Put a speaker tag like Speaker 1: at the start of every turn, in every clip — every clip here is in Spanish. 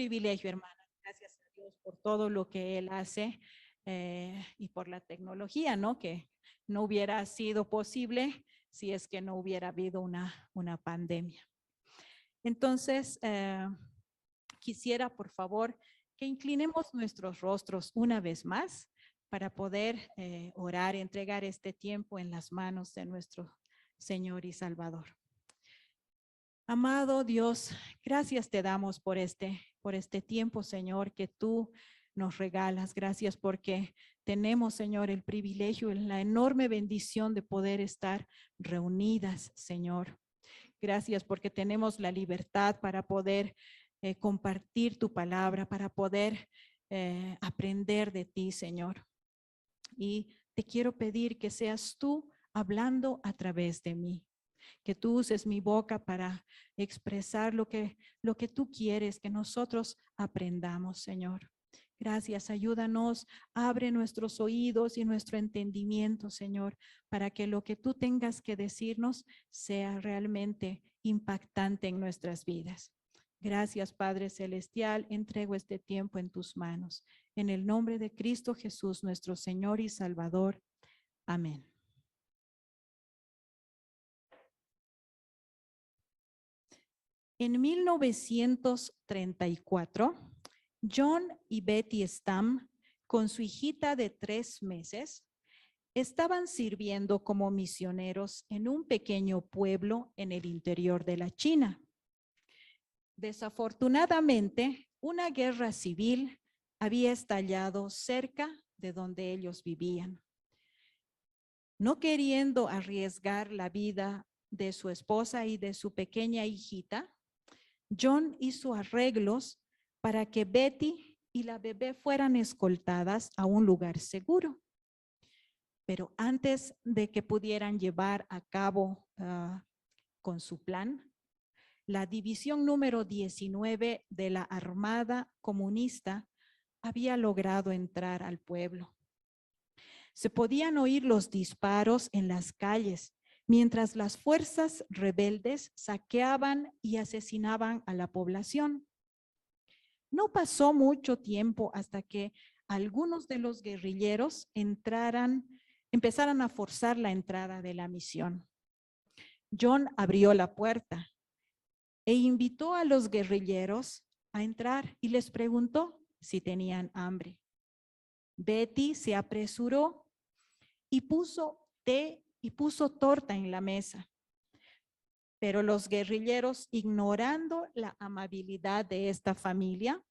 Speaker 1: privilegio, hermana. Gracias a Dios por todo lo que Él hace y por la tecnología, ¿no? Que no hubiera sido posible si es que no hubiera habido una pandemia. Entonces, quisiera, por favor, que inclinemos nuestros rostros una vez más para poder orar, entregar este tiempo en las manos de nuestro Señor y Salvador. Amado Dios, gracias te damos por este tiempo, Señor, que tú nos regalas. Gracias porque tenemos, Señor, el privilegio, la enorme bendición de poder estar reunidas, Señor. Gracias porque tenemos la libertad para poder compartir tu palabra, para poder aprender de ti, Señor. Y te quiero pedir que seas tú hablando a través de mí, que tú uses mi boca para expresar lo que tú quieres que nosotros aprendamos, Señor. Gracias, ayúdanos, abre nuestros oídos y nuestro entendimiento, Señor, para que lo que tú tengas que decirnos sea realmente impactante en nuestras vidas. Gracias, Padre Celestial, entrego este tiempo en tus manos. En el nombre de Cristo Jesús, nuestro Señor y Salvador. Amén. En 1934, John y Betty Stamm, con su hijita de 3 meses, estaban sirviendo como misioneros en un pequeño pueblo en el interior de la China. Desafortunadamente, una guerra civil había estallado cerca de donde ellos vivían. No queriendo arriesgar la vida de su esposa y de su pequeña hijita, John hizo arreglos para que Betty y la bebé fueran escoltadas a un lugar seguro. Pero antes de que pudieran llevar a cabo con su plan, la división número 19 de la Armada Comunista había logrado entrar al pueblo. Se podían oír los disparos en las calles, mientras las fuerzas rebeldes saqueaban y asesinaban a la población. No pasó mucho tiempo hasta que algunos de los guerrilleros empezaran a forzar la entrada de la misión. John abrió la puerta e invitó a los guerrilleros a entrar y les preguntó si tenían hambre. Betty se apresuró y puso té y puso torta en la mesa. Pero los guerrilleros, ignorando la amabilidad de esta familia,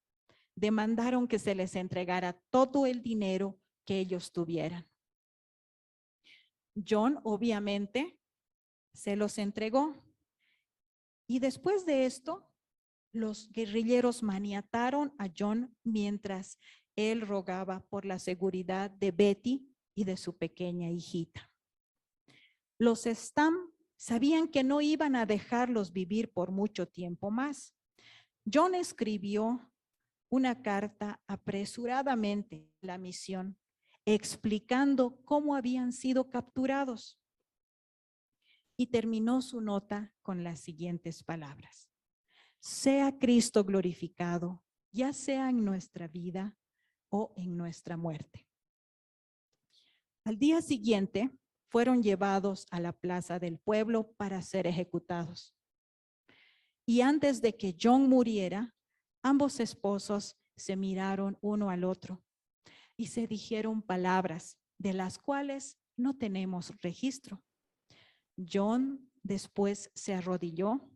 Speaker 1: demandaron que se les entregara todo el dinero que ellos tuvieran. John, obviamente, se los entregó. Y después de esto, los guerrilleros maniataron a John mientras él rogaba por la seguridad de Betty y de su pequeña hijita. Los Stamm sabían que no iban a dejarlos vivir por mucho tiempo más. John escribió una carta apresuradamente a la misión, explicando cómo habían sido capturados. Y terminó su nota con las siguientes palabras: sea Cristo glorificado, ya sea en nuestra vida o en nuestra muerte. Al día siguiente, fueron llevados a la plaza del pueblo para ser ejecutados. Y antes de que John muriera, ambos esposos se miraron uno al otro y se dijeron palabras de las cuales no tenemos registro. John después se arrodilló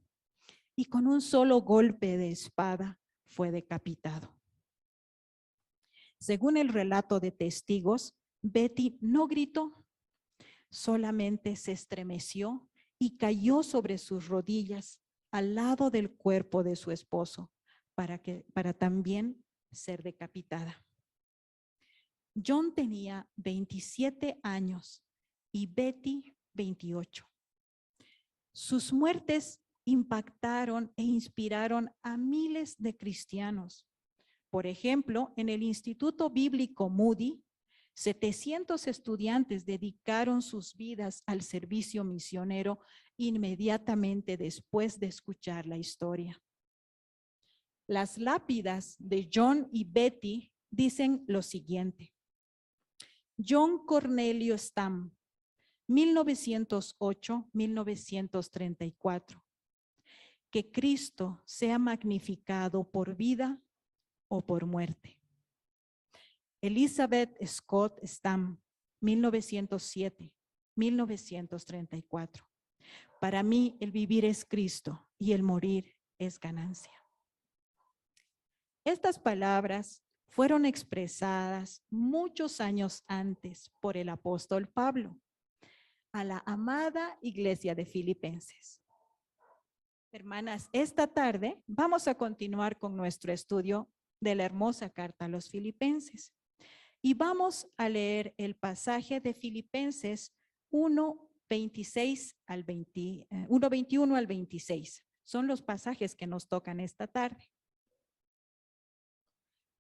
Speaker 1: y con un solo golpe de espada fue decapitado. Según el relato de testigos, Betty no gritó, solamente se estremeció y cayó sobre sus rodillas al lado del cuerpo de su esposo para también ser decapitada. John tenía 27 años y Betty 28. Sus muertes impactaron e inspiraron a miles de cristianos. Por ejemplo, en el Instituto Bíblico Moody, 700 estudiantes dedicaron sus vidas al servicio misionero inmediatamente después de escuchar la historia. Las lápidas de John y Betty dicen lo siguiente. John Cornelio Stam, 1908-1934. Que Cristo sea magnificado por vida o por muerte. Elizabeth Scott Stam, 1907-1934. Para mí el vivir es Cristo y el morir es ganancia. Estas palabras fueron expresadas muchos años antes por el apóstol Pablo a la amada iglesia de Filipenses. Hermanas, esta tarde vamos a continuar con nuestro estudio de la hermosa carta a los Filipenses y vamos a leer el pasaje de Filipenses 1:26 al 20, 1:21 al 26. Son los pasajes que nos tocan esta tarde.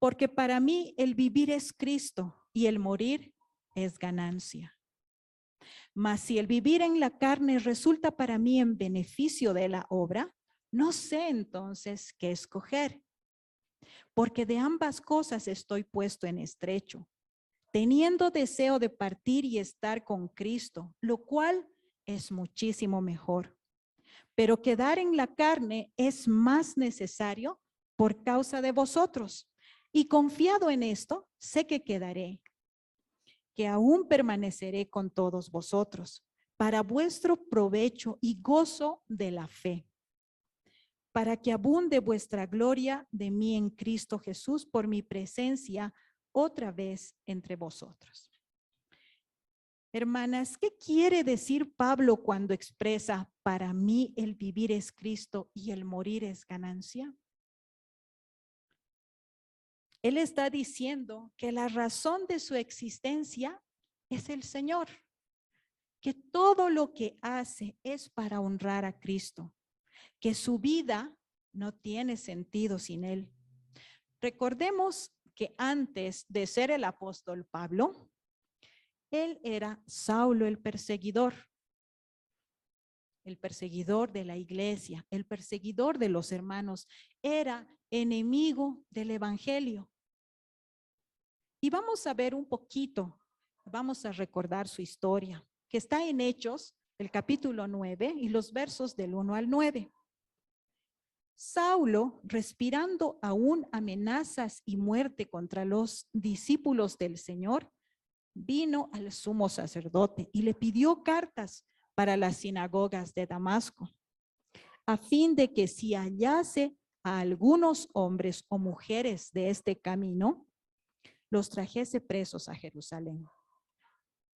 Speaker 1: Porque para mí el vivir es Cristo y el morir es ganancia. Mas si el vivir en la carne resulta para mí en beneficio de la obra, no sé entonces qué escoger. Porque de ambas cosas estoy puesto en estrecho, teniendo deseo de partir y estar con Cristo, lo cual es muchísimo mejor. Pero quedar en la carne es más necesario por causa de vosotros. Y confiado en esto, sé que quedaré, que aún permaneceré con todos vosotros, para vuestro provecho y gozo de la fe, para que abunde vuestra gloria de mí en Cristo Jesús por mi presencia otra vez entre vosotros. Hermanas, ¿qué quiere decir Pablo cuando expresa, para mí el vivir es Cristo y el morir es ganancia? Él está diciendo que la razón de su existencia es el Señor, que todo lo que hace es para honrar a Cristo, que su vida no tiene sentido sin Él. Recordemos que antes de ser el apóstol Pablo, él era Saulo el perseguidor de la iglesia, el perseguidor de los hermanos, era enemigo del evangelio. Y vamos a ver un poquito, vamos a recordar su historia, que está en Hechos, el capítulo 9 y los versos del 1 al 9. Saulo, respirando aún amenazas y muerte contra los discípulos del Señor, vino al sumo sacerdote y le pidió cartas para las sinagogas de Damasco, a fin de que si hallase a algunos hombres o mujeres de este camino, los trajese presos a Jerusalén.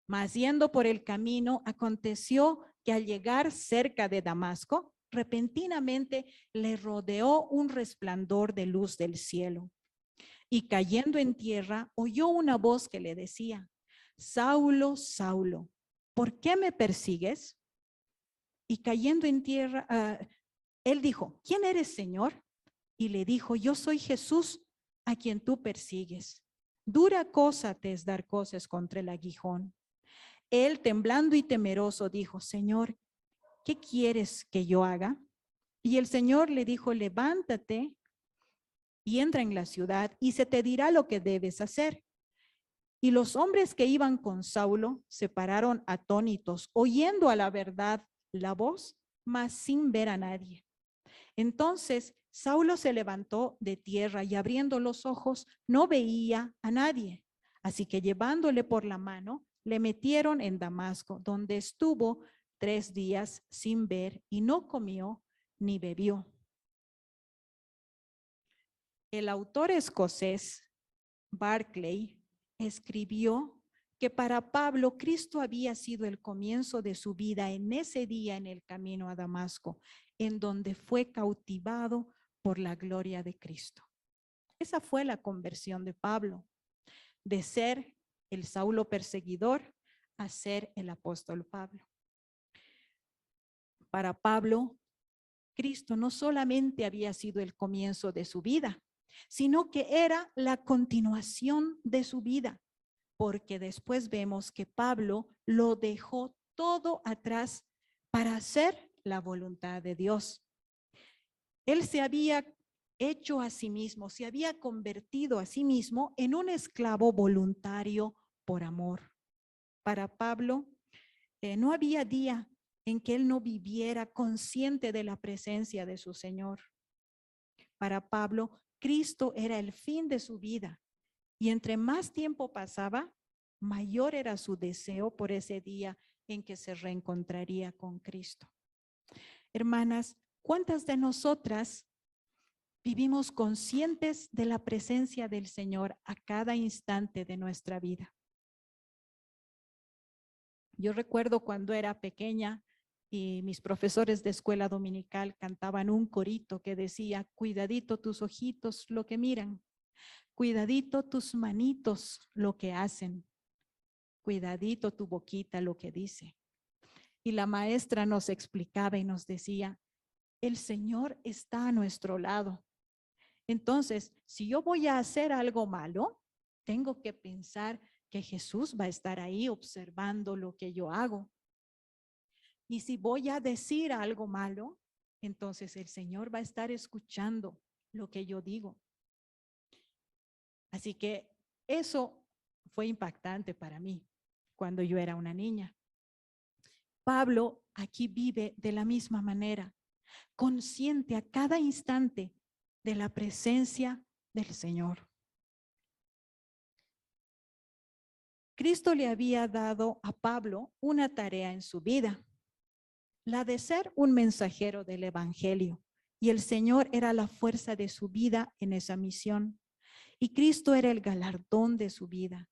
Speaker 1: Mas yendo por el camino, aconteció que al llegar cerca de Damasco, repentinamente le rodeó un resplandor de luz del cielo. Y cayendo en tierra, oyó una voz que le decía, Saulo, Saulo, ¿por qué me persigues? Y cayendo en tierra, él dijo, ¿quién eres, Señor? Y le dijo, yo soy Jesús, a quien tú persigues. Dura cosa te es dar cosas contra el aguijón. Él, temblando y temeroso, dijo, Señor, ¿qué quieres que yo haga? Y el Señor le dijo, levántate y entra en la ciudad y se te dirá lo que debes hacer. Y los hombres que iban con Saulo se pararon atónitos, oyendo a la verdad la voz, mas sin ver a nadie. Entonces Saulo se levantó de tierra y abriendo los ojos no veía a nadie. Así que llevándole por la mano, le metieron en Damasco, donde estuvo 3 días sin ver y no comió ni bebió. El autor escocés Barclay escribió que para Pablo Cristo había sido el comienzo de su vida en ese día en el camino a Damasco, en donde fue cautivado por la gloria de Cristo. Esa fue la conversión de Pablo, de ser el Saulo perseguidor a ser el apóstol Pablo. Para Pablo, Cristo no solamente había sido el comienzo de su vida, sino que era la continuación de su vida, porque después vemos que Pablo lo dejó todo atrás para hacer la voluntad de Dios. Él se había hecho a sí mismo, se había convertido a sí mismo en un esclavo voluntario por amor. Para Pablo, no había día en que él no viviera consciente de la presencia de su Señor. Para Pablo, Cristo era el fin de su vida y entre más tiempo pasaba, mayor era su deseo por ese día en que se reencontraría con Cristo. Hermanas, ¿cuántas de nosotras vivimos conscientes de la presencia del Señor a cada instante de nuestra vida? Yo recuerdo cuando era pequeña y mis profesores de escuela dominical cantaban un corito que decía, cuidadito tus ojitos lo que miran, cuidadito tus manitos lo que hacen, cuidadito tu boquita lo que dice. Y la maestra nos explicaba y nos decía, el Señor está a nuestro lado. Entonces, si yo voy a hacer algo malo, tengo que pensar que Jesús va a estar ahí observando lo que yo hago. Y si voy a decir algo malo, entonces el Señor va a estar escuchando lo que yo digo. Así que eso fue impactante para mí cuando yo era una niña. Pablo aquí vive de la misma manera, consciente a cada instante de la presencia del Señor. Cristo le había dado a Pablo una tarea en su vida, la de ser un mensajero del Evangelio, y el Señor era la fuerza de su vida en esa misión, y Cristo era el galardón de su vida.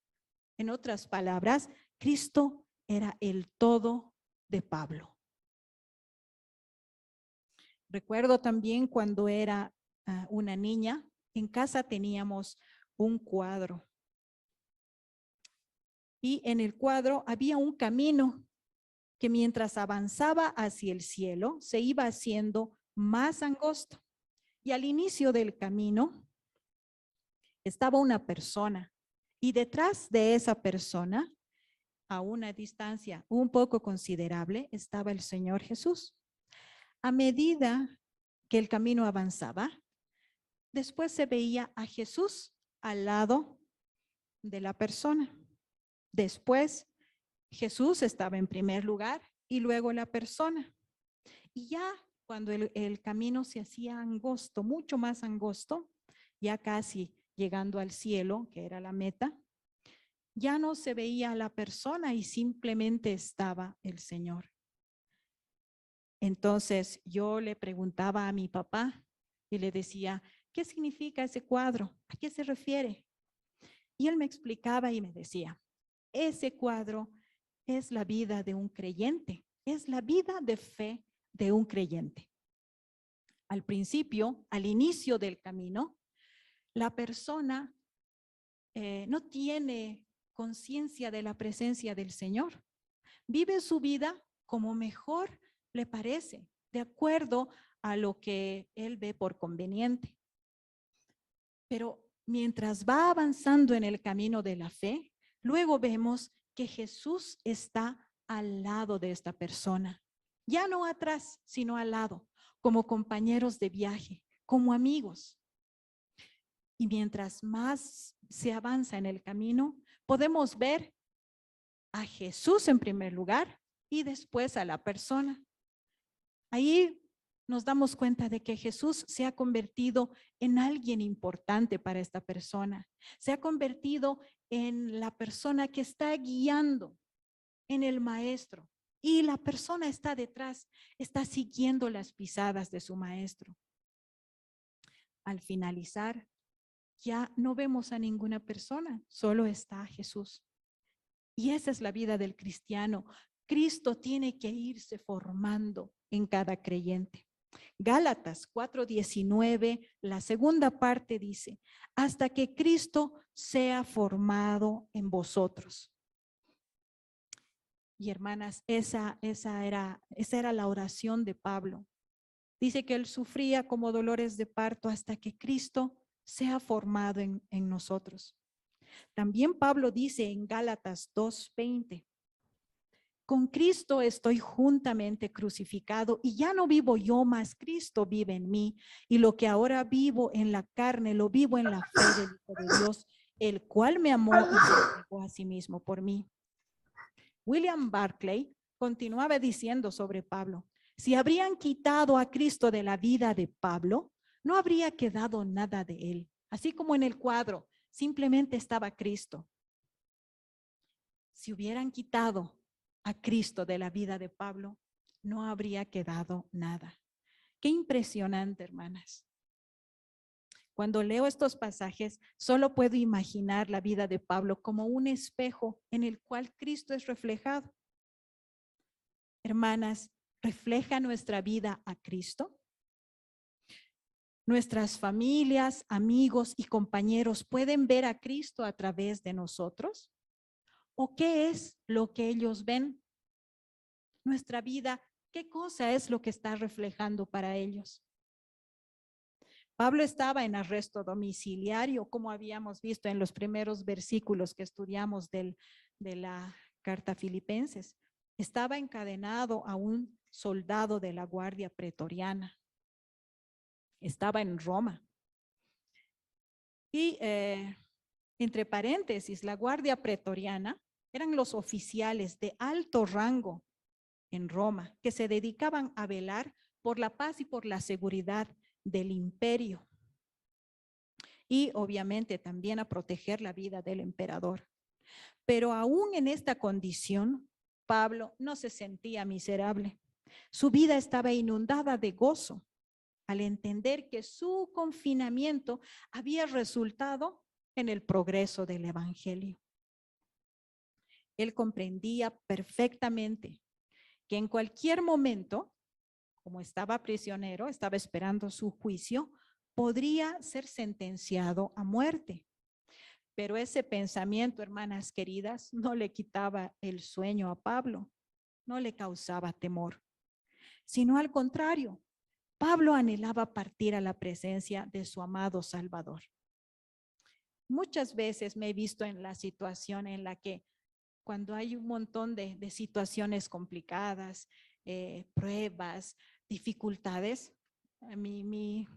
Speaker 1: En otras palabras, Cristo era el todo de Pablo. Recuerdo también cuando era una niña, en casa teníamos un cuadro y en el cuadro había un camino que mientras avanzaba hacia el cielo se iba haciendo más angosto. Y al inicio del camino estaba una persona y detrás de esa persona, a una distancia un poco considerable, estaba el Señor Jesús. A medida que el camino avanzaba, después se veía a Jesús al lado de la persona. Después, Jesús estaba en primer lugar y luego la persona. Y ya cuando el camino se hacía angosto, mucho más angosto, ya casi llegando al cielo, que era la meta, ya no se veía a la persona y simplemente estaba el Señor. Entonces yo le preguntaba a mi papá y le decía, ¿qué significa ese cuadro? ¿A qué se refiere? Y él me explicaba y me decía, ese cuadro es la vida de un creyente, es la vida de fe de un creyente. Al principio, al inicio del camino, la persona no tiene conciencia de la presencia del Señor. Vive su vida como mejor le parece, de acuerdo a lo que él ve por conveniente. Pero mientras va avanzando en el camino de la fe, luego vemos que Jesús está al lado de esta persona. Ya no atrás, sino al lado, como compañeros de viaje, como amigos. Y mientras más se avanza en el camino, podemos ver a Jesús en primer lugar y después a la persona. Ahí nos damos cuenta de que Jesús se ha convertido en alguien importante para esta persona. Se ha convertido en la persona que está guiando, en el maestro. Y la persona está detrás, está siguiendo las pisadas de su maestro. Al finalizar, ya no vemos a ninguna persona, solo está Jesús. Y esa es la vida del cristiano. Cristo tiene que irse formando en cada creyente. Gálatas 4:19, la segunda parte dice, hasta que Cristo sea formado en vosotros. Y hermanas, esa era la oración de Pablo. Dice que él sufría como dolores de parto hasta que Cristo sea formado en nosotros. También Pablo dice en Gálatas 2:20, Con Cristo estoy juntamente crucificado y ya no vivo yo, mas Cristo vive en mí. Y lo que ahora vivo en la carne, lo vivo en la fe del Hijo de Dios, el cual me amó y se entregó a sí mismo por mí. William Barclay continuaba diciendo sobre Pablo: si habrían quitado a Cristo de la vida de Pablo, no habría quedado nada de él. Así como en el cuadro, simplemente estaba Cristo. Si hubieran quitado a Cristo de la vida de Pablo, no habría quedado nada. Qué impresionante, hermanas. Cuando leo estos pasajes, solo puedo imaginar la vida de Pablo como un espejo en el cual Cristo es reflejado. Hermanas, ¿refleja nuestra vida a Cristo? ¿Nuestras familias, amigos y compañeros pueden ver a Cristo a través de nosotros? ¿O qué es lo que ellos ven? Nuestra vida, ¿qué cosa es lo que está reflejando para ellos? Pablo estaba en arresto domiciliario, como habíamos visto en los primeros versículos que estudiamos de la carta a Filipenses. Estaba encadenado a un soldado de la Guardia Pretoriana. Estaba en Roma. Y entre paréntesis, la Guardia Pretoriana eran los oficiales de alto rango en Roma que se dedicaban a velar por la paz y por la seguridad del imperio. Y obviamente también a proteger la vida del emperador. Pero aún en esta condición, Pablo no se sentía miserable. Su vida estaba inundada de gozo al entender que su confinamiento había resultado en el progreso del evangelio. Él comprendía perfectamente que en cualquier momento, como estaba prisionero, estaba esperando su juicio, podría ser sentenciado a muerte. Pero ese pensamiento, hermanas queridas, no le quitaba el sueño a Pablo, no le causaba temor, sino al contrario, Pablo anhelaba partir a la presencia de su amado Salvador. Muchas veces me he visto en la situación en la que cuando hay un montón de situaciones complicadas, pruebas, dificultades, mi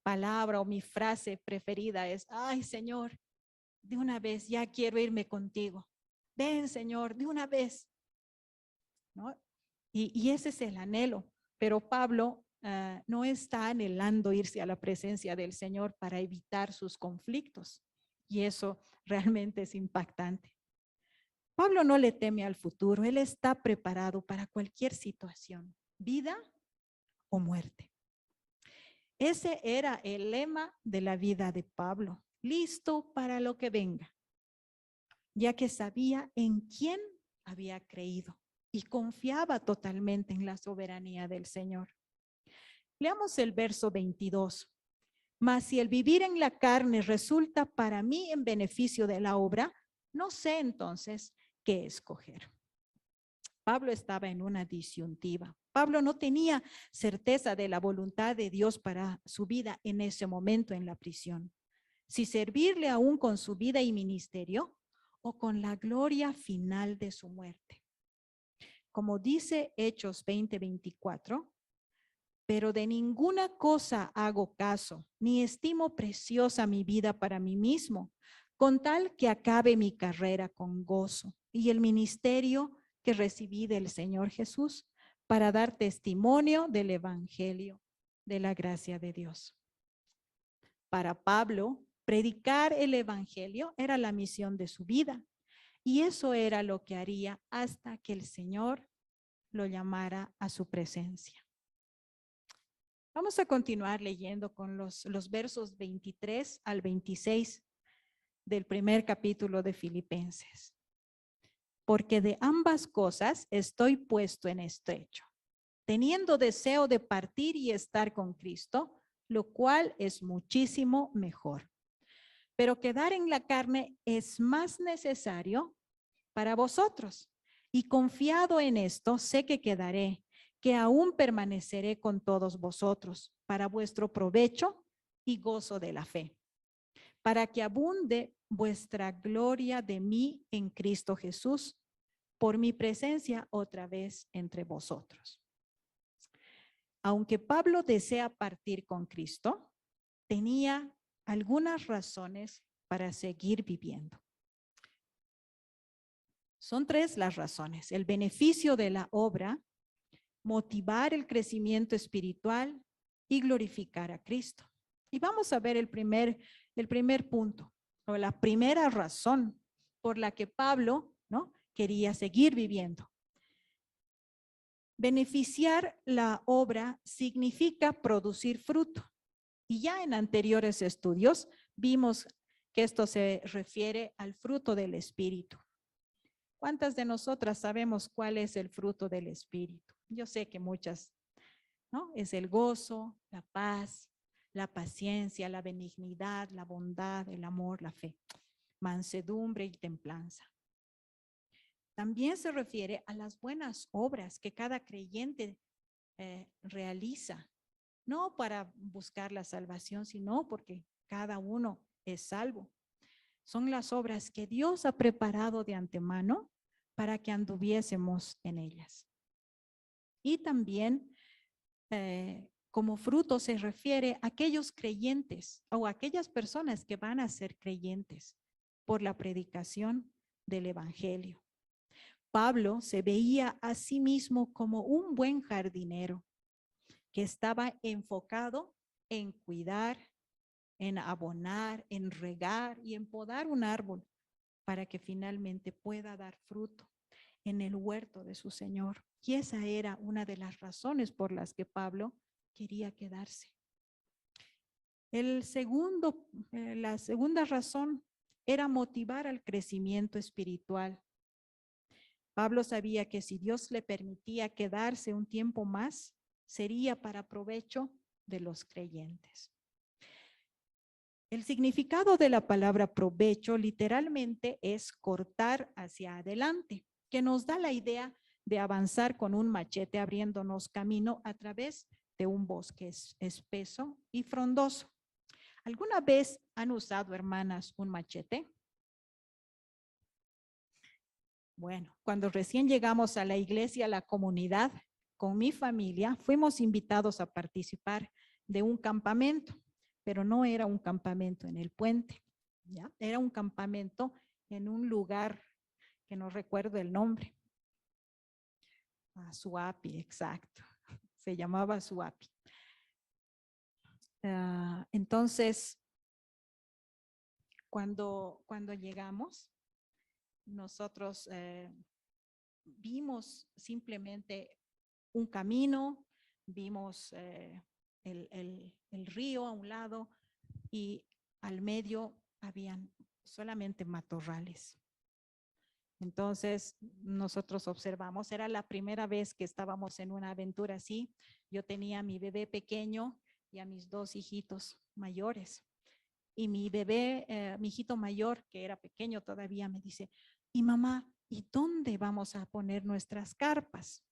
Speaker 1: palabra o mi frase preferida es: ay, Señor, de una vez ya quiero irme contigo. Ven, Señor, de una vez, ¿no? Y ese es el anhelo. Pero Pablo no está anhelando irse a la presencia del Señor para evitar sus conflictos. Y eso realmente es impactante. Pablo no le teme al futuro, él está preparado para cualquier situación, vida o muerte. Ese era el lema de la vida de Pablo, listo para lo que venga, ya que sabía en quién había creído y confiaba totalmente en la soberanía del Señor. Leamos el verso 22. Mas si el vivir en la carne resulta para mí en beneficio de la obra, no sé entonces qué escoger. Pablo estaba en una disyuntiva. Pablo no tenía certeza de la voluntad de Dios para su vida en ese momento en la prisión. Si servirle aún con su vida y ministerio o con la gloria final de su muerte. Como dice Hechos 20:24, pero de ninguna cosa hago caso, ni estimo preciosa mi vida para mí mismo, con tal que acabe mi carrera con gozo y el ministerio que recibí del Señor Jesús para dar testimonio del evangelio de la gracia de Dios. Para Pablo, predicar el evangelio era la misión de su vida y eso era lo que haría hasta que el Señor lo llamara a su presencia. Vamos a continuar leyendo con los versos 23 al 26 del primer capítulo de Filipenses. Porque de ambas cosas estoy puesto en estrecho, teniendo deseo de partir y estar con Cristo, lo cual es muchísimo mejor. Pero quedar en la carne es más necesario para vosotros. Y confiado en esto, sé que quedaré, que aún permaneceré con todos vosotros para vuestro provecho y gozo de la fe, para que abunde vuestra gloria de mí en Cristo Jesús por mi presencia otra vez entre vosotros. Aunque Pablo desea partir con Cristo, tenía algunas razones para seguir viviendo. Son tres las razones: el beneficio de la obra, motivar el crecimiento espiritual y glorificar a Cristo. Y vamos a ver el primer punto, o la primera razón por la que Pablo, ¿no?, quería seguir viviendo. Beneficiar la obra significa producir fruto. Y ya en anteriores estudios vimos que esto se refiere al fruto del Espíritu. ¿Cuántas de nosotras sabemos cuál es el fruto del Espíritu? Yo sé que muchas, ¿no? Es el gozo, la paz, la paciencia, la benignidad, la bondad, el amor, la fe, mansedumbre y templanza. También se refiere a las buenas obras que cada creyente realiza, no para buscar la salvación, sino porque cada uno es salvo. Son las obras que Dios ha preparado de antemano para que anduviésemos en ellas. Y también como fruto se refiere a aquellos creyentes o a aquellas personas que van a ser creyentes por la predicación del Evangelio. Pablo se veía a sí mismo como un buen jardinero que estaba enfocado en cuidar, en abonar, en regar y en podar un árbol para que finalmente pueda dar fruto en el huerto de su Señor. Y esa era una de las razones por las que Pablo quería quedarse. La segunda razón era motivar al crecimiento espiritual. Pablo sabía que si Dios le permitía quedarse un tiempo más, sería para provecho de los creyentes. El significado de la palabra provecho literalmente es cortar hacia adelante, que nos da la idea de avanzar con un machete abriéndonos camino a través de un bosque espeso y frondoso. ¿Alguna vez han usado, hermanas, un machete? Bueno, cuando recién llegamos a la iglesia, a la comunidad, con mi familia, fuimos invitados a participar de un campamento, pero no era un campamento en el puente, ¿ya? Era un campamento en un lugar que no recuerdo el nombre. Suapi, exacto. Se llamaba Suapi. Entonces, cuando llegamos, nosotros vimos simplemente un camino, vimos el río a un lado y al medio habían solamente matorrales. Entonces nosotros observamos, era la primera vez que estábamos en una aventura así. Yo tenía a mi bebé pequeño y a mis dos hijitos mayores. Y mi bebé, mi hijito mayor, que era pequeño todavía, me dice, y mamá, ¿y dónde vamos a poner nuestras carpas?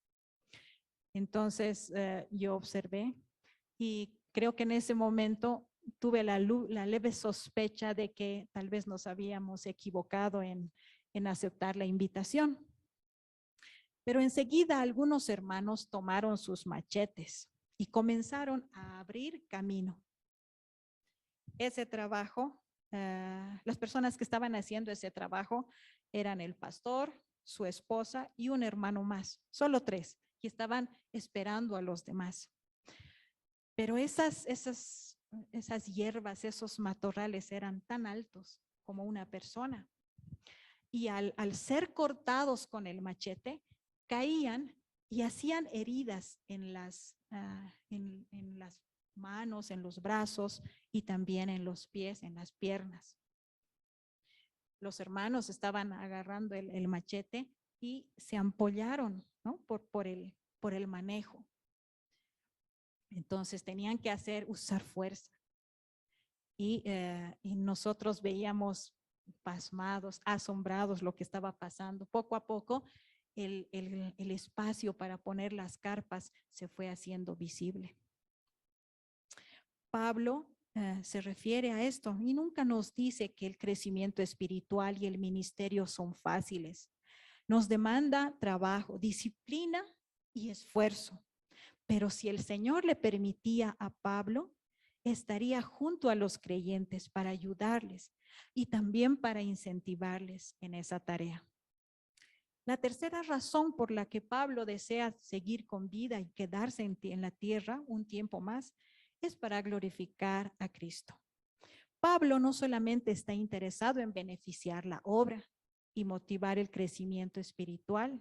Speaker 1: Entonces yo observé y creo que en ese momento tuve la leve sospecha de que tal vez nos habíamos equivocado en aceptar la invitación. Pero enseguida algunos hermanos tomaron sus machetes y comenzaron a abrir camino. Ese trabajo, las personas que estaban haciendo ese trabajo eran el pastor, su esposa y un hermano más, solo tres, y estaban esperando a los demás. Pero esas hierbas, esos matorrales eran tan altos como una persona. Y al ser cortados con el machete, caían y hacían heridas en las manos, en los brazos y también en los pies, en las piernas. Los hermanos estaban agarrando el machete y se ampollaron, ¿no?, por el manejo. Entonces tenían que usar fuerza. Y nosotros veíamos pasmados, asombrados lo que estaba pasando. Poco a poco el espacio para poner las carpas se fue haciendo visible. Pablo se refiere a esto y nunca nos dice que el crecimiento espiritual y el ministerio son fáciles. Nos demanda trabajo, disciplina y esfuerzo. Pero si el Señor le permitía a Pablo, estaría junto a los creyentes para ayudarles y también para incentivarles en esa tarea. La tercera razón por la que Pablo desea seguir con vida y quedarse en la tierra un tiempo más es para glorificar a Cristo. Pablo no solamente está interesado en beneficiar la obra y motivar el crecimiento espiritual,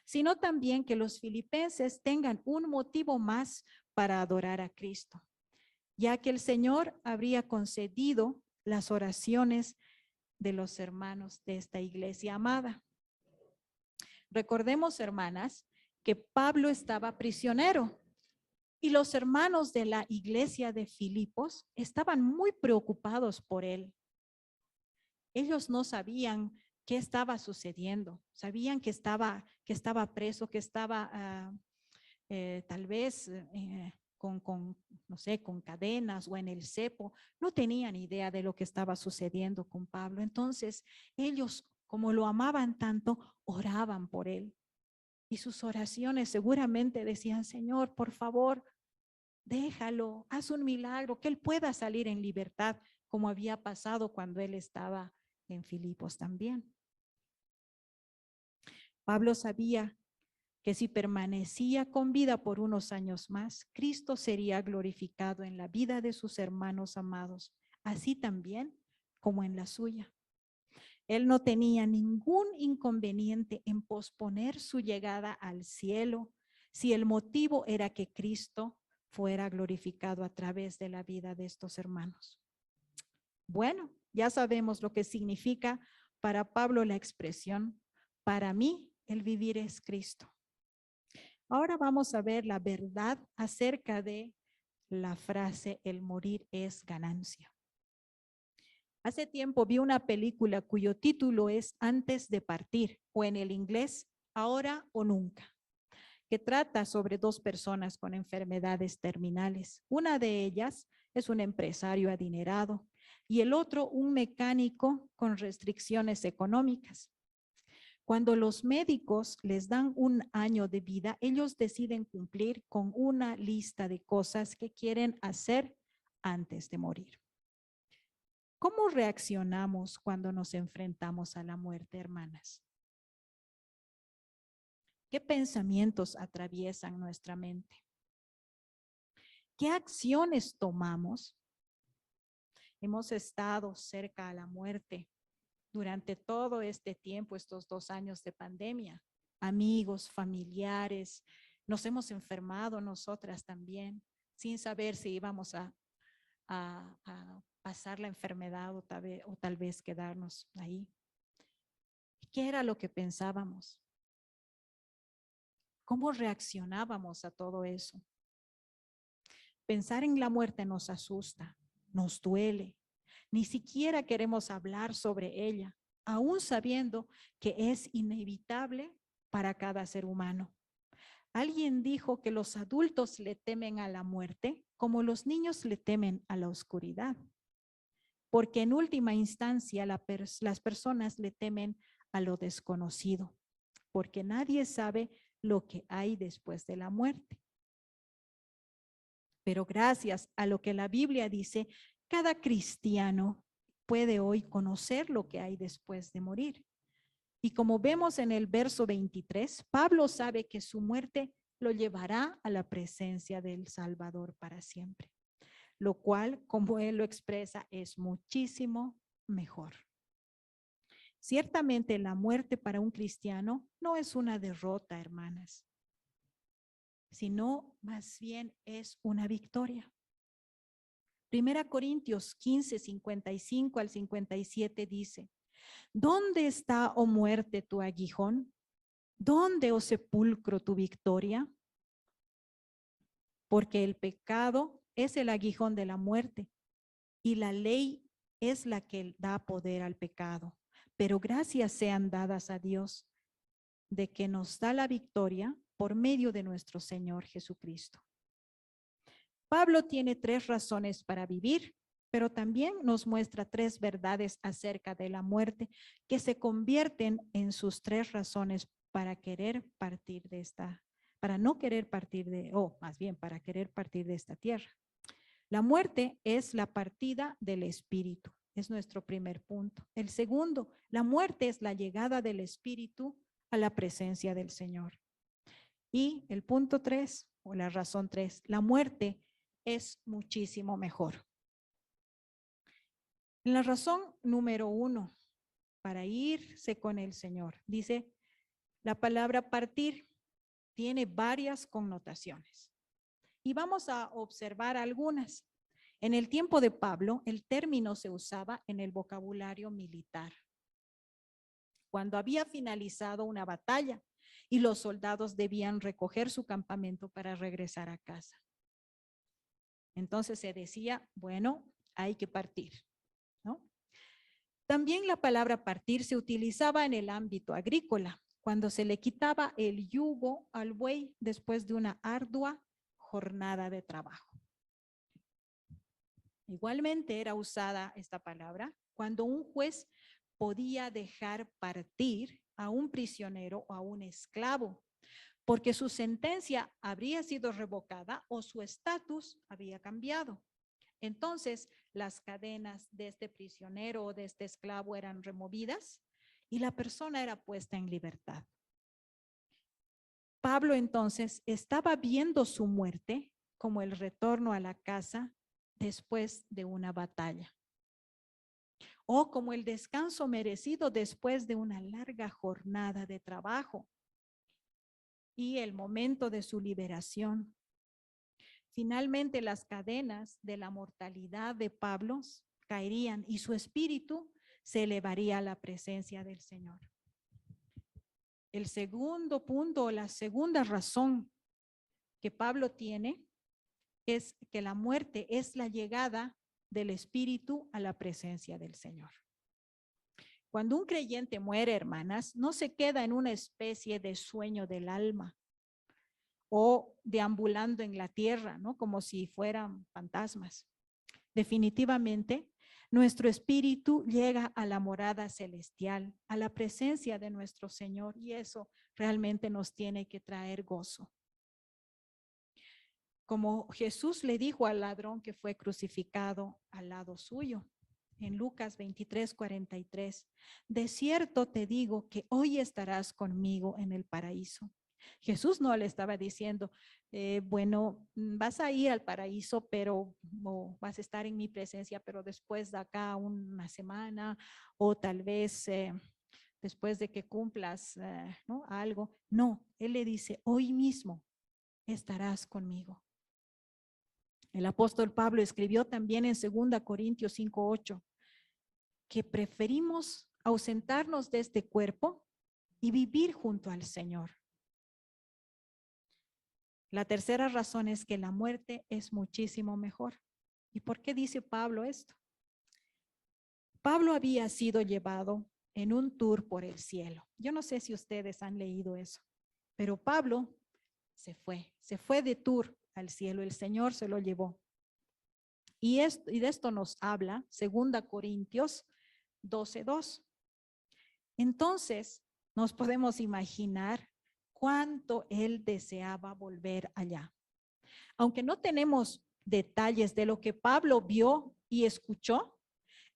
Speaker 1: sino también que los filipenses tengan un motivo más para adorar a Cristo, ya que el Señor habría concedido las oraciones de los hermanos de esta iglesia amada. Recordemos, hermanas, que Pablo estaba prisionero y los hermanos de la iglesia de Filipos estaban muy preocupados por él. Ellos no sabían qué estaba sucediendo, sabían que estaba preso, que estaba tal vez no sé, con cadenas o en el cepo. No tenían idea de lo que estaba sucediendo con Pablo. Entonces, ellos, como lo amaban tanto, oraban por él. Y sus oraciones seguramente decían: Señor, por favor, déjalo, haz un milagro, que él pueda salir en libertad, como había pasado cuando él estaba en Filipos también. Pablo sabía que si permanecía con vida por unos años más, Cristo sería glorificado en la vida de sus hermanos amados, así también como en la suya. Él no tenía ningún inconveniente en posponer su llegada al cielo si el motivo era que Cristo fuera glorificado a través de la vida de estos hermanos. Bueno, ya sabemos lo que significa para Pablo la expresión: para mí el vivir es Cristo. Ahora vamos a ver la verdad acerca de la frase el morir es ganancia. Hace tiempo vi una película cuyo título es Antes de partir, o en el inglés Ahora o Nunca, que trata sobre dos personas con enfermedades terminales. Una de ellas es un empresario adinerado y el otro un mecánico con restricciones económicas. Cuando los médicos les dan un año de vida, ellos deciden cumplir con una lista de cosas que quieren hacer antes de morir. ¿Cómo reaccionamos cuando nos enfrentamos a la muerte, hermanas? ¿Qué pensamientos atraviesan nuestra mente? ¿Qué acciones tomamos? Hemos estado cerca a la muerte durante todo este tiempo, estos 2 años de pandemia. Amigos, familiares, nos hemos enfermado nosotras también, sin saber si íbamos a pasar la enfermedad o tal vez quedarnos ahí. ¿Qué era lo que pensábamos? ¿Cómo reaccionábamos a todo eso? Pensar en la muerte nos asusta, nos duele. Ni siquiera queremos hablar sobre ella, aún sabiendo que es inevitable para cada ser humano. Alguien dijo que los adultos le temen a la muerte como los niños le temen a la oscuridad, porque en última instancia las personas le temen a lo desconocido, porque nadie sabe lo que hay después de la muerte. Pero gracias a lo que la Biblia dice, cada cristiano puede hoy conocer lo que hay después de morir. Y como vemos en el verso 23, Pablo sabe que su muerte lo llevará a la presencia del Salvador para siempre, lo cual, como él lo expresa, es muchísimo mejor. Ciertamente la muerte para un cristiano no es una derrota, hermanas, sino más bien es una victoria. 1 Corintios 15, 55 al 57 dice: ¿Dónde está, oh muerte, tu aguijón? ¿Dónde, oh sepulcro, tu victoria? Porque el pecado es el aguijón de la muerte y la ley es la que da poder al pecado. Pero gracias sean dadas a Dios de que nos da la victoria por medio de nuestro Señor Jesucristo. Pablo tiene 3 razones para vivir pero también nos muestra 3 verdades acerca de la muerte que se convierten en sus 3 razones para querer partir de esta, para no querer partir de, o más bien para querer partir de esta tierra. La muerte es la partida del espíritu, es nuestro primer punto. El segundo, la muerte es la llegada del espíritu a la presencia del Señor. Y el punto 3, o la razón 3, la muerte es muchísimo mejor. En la razón número 1, para irse con el Señor, dice, la palabra partir tiene varias connotaciones. Y vamos a observar algunas. En el tiempo de Pablo, el término se usaba en el vocabulario militar. Cuando había finalizado una batalla y los soldados debían recoger su campamento para regresar a casa. Entonces se decía, bueno, hay que partir, ¿no? También la palabra partir se utilizaba en el ámbito agrícola, cuando se le quitaba el yugo al buey después de una ardua jornada de trabajo. Igualmente era usada esta palabra cuando un juez podía dejar partir a un prisionero o a un esclavo, porque su sentencia habría sido revocada o su estatus había cambiado. Entonces, las cadenas de este prisionero o de este esclavo eran removidas y la persona era puesta en libertad. Pablo entonces estaba viendo su muerte como el retorno a la casa después de una batalla, o como el descanso merecido después de una larga jornada de trabajo y el momento de su liberación. Finalmente, las cadenas de la mortalidad de Pablo caerían y su espíritu se elevaría a la presencia del Señor. El segundo punto, la segunda razón que Pablo tiene es que la muerte es la llegada del espíritu a la presencia del Señor. Cuando un creyente muere, hermanas, no se queda en una especie de sueño del alma o deambulando en la tierra, ¿no? Como si fueran fantasmas. Definitivamente, nuestro espíritu llega a la morada celestial, a la presencia de nuestro Señor, y eso realmente nos tiene que traer gozo. Como Jesús le dijo al ladrón que fue crucificado al lado suyo, en Lucas 23:43, de cierto te digo que hoy estarás conmigo en el paraíso. Jesús no le estaba diciendo, bueno, vas a ir al paraíso, pero vas a estar en mi presencia, pero después de acá una semana o tal vez después de que cumplas ¿no? algo. No, él le dice, hoy mismo estarás conmigo. El apóstol Pablo escribió también en 2 Corintios 5:8 que preferimos ausentarnos de este cuerpo y vivir junto al Señor. La tercera razón es que la muerte es muchísimo mejor. ¿Y por qué dice Pablo esto? Pablo había sido llevado en un tour por el cielo. Yo no sé si ustedes han leído eso, pero Pablo se fue de tour al cielo, el Señor se lo llevó. Y de esto nos habla 2 Corintios 12:2. Entonces, nos podemos imaginar cuánto él deseaba volver allá. Aunque no tenemos detalles de lo que Pablo vio y escuchó,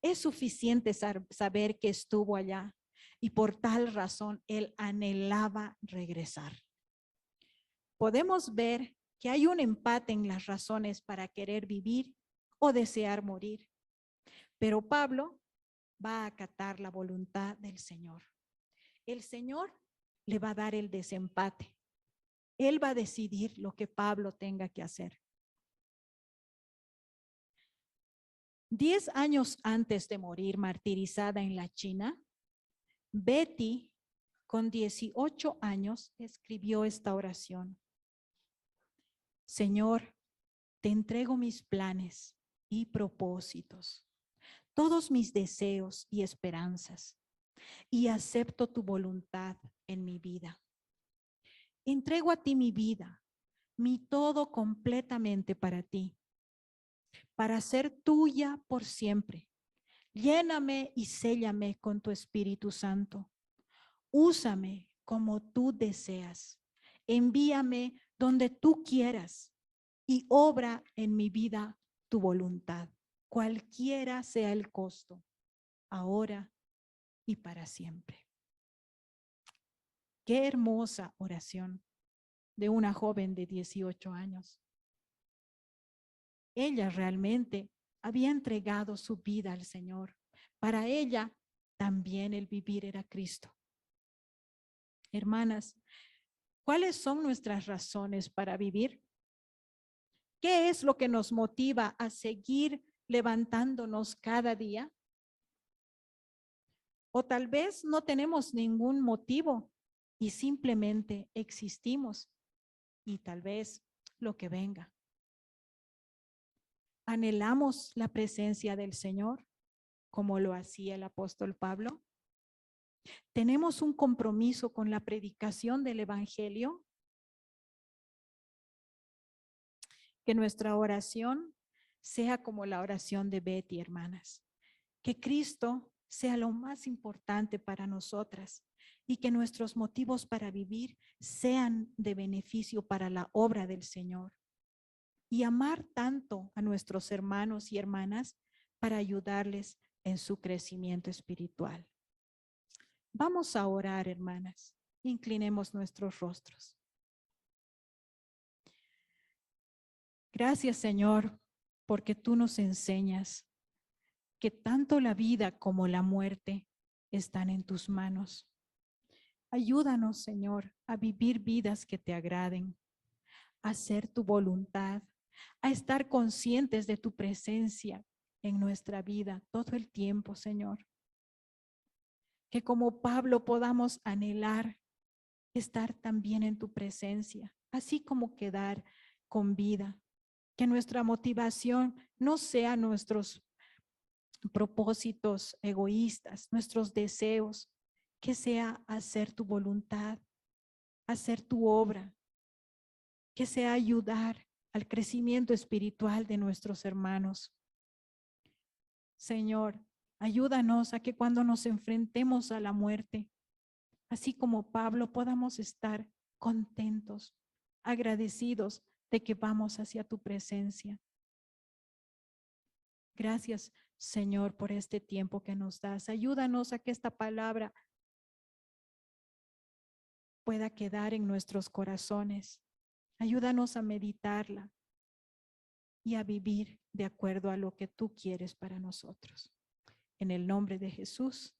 Speaker 1: es suficiente saber que estuvo allá y por tal razón él anhelaba regresar. Podemos ver que hay un empate en las razones para querer vivir o desear morir, pero Pablo va a acatar la voluntad del Señor. El Señor le va a dar el desempate. Él va a decidir lo que Pablo tenga que hacer. 10 años antes de morir martirizada en la China, Betty, con 18 años, escribió esta oración. Señor, te entrego mis planes y propósitos, todos mis deseos y esperanzas, y acepto tu voluntad en mi vida. Entrego a ti mi vida, mi todo completamente para ti. para ser tuya por siempre. Lléname y séllame con tu Espíritu Santo. Úsame como tú deseas. Envíame donde tú quieras y obra en mi vida tu voluntad, cualquiera sea el costo, ahora y para siempre. Qué hermosa oración de una joven de 18 años. Ella realmente había entregado su vida al Señor. Para ella también el vivir era Cristo. Hermanas, ¿cuáles son nuestras razones para vivir? ¿Qué es lo que nos motiva a seguir levantándonos cada día? O tal vez no tenemos ningún motivo y simplemente existimos y tal vez lo que venga. Anhelamos la presencia del Señor como lo hacía el apóstol Pablo. ¿Tenemos un compromiso con la predicación del Evangelio? Que nuestra oración sea como la oración de Betty, hermanas. Que Cristo sea lo más importante para nosotras y que nuestros motivos para vivir sean de beneficio para la obra del Señor. Y amar tanto a nuestros hermanos y hermanas para ayudarles en su crecimiento espiritual. Vamos a orar, hermanas. Inclinemos nuestros rostros. Gracias, Señor, porque tú nos enseñas que tanto la vida como la muerte están en tus manos. Ayúdanos, Señor, a vivir vidas que te agraden, a hacer tu voluntad, a estar conscientes de tu presencia en nuestra vida todo el tiempo, Señor. Que como Pablo podamos anhelar estar también en tu presencia, así como quedar con vida. Que nuestra motivación no sea nuestros propósitos egoístas, nuestros deseos, que sea hacer tu voluntad, hacer tu obra, que sea ayudar al crecimiento espiritual de nuestros hermanos. Señor, ayúdanos a que cuando nos enfrentemos a la muerte, así como Pablo, podamos estar contentos, agradecidos de que vamos hacia tu presencia. Gracias, Señor, por este tiempo que nos das. Ayúdanos a que esta palabra pueda quedar en nuestros corazones. Ayúdanos a meditarla y a vivir de acuerdo a lo que tú quieres para nosotros. En el nombre de Jesús.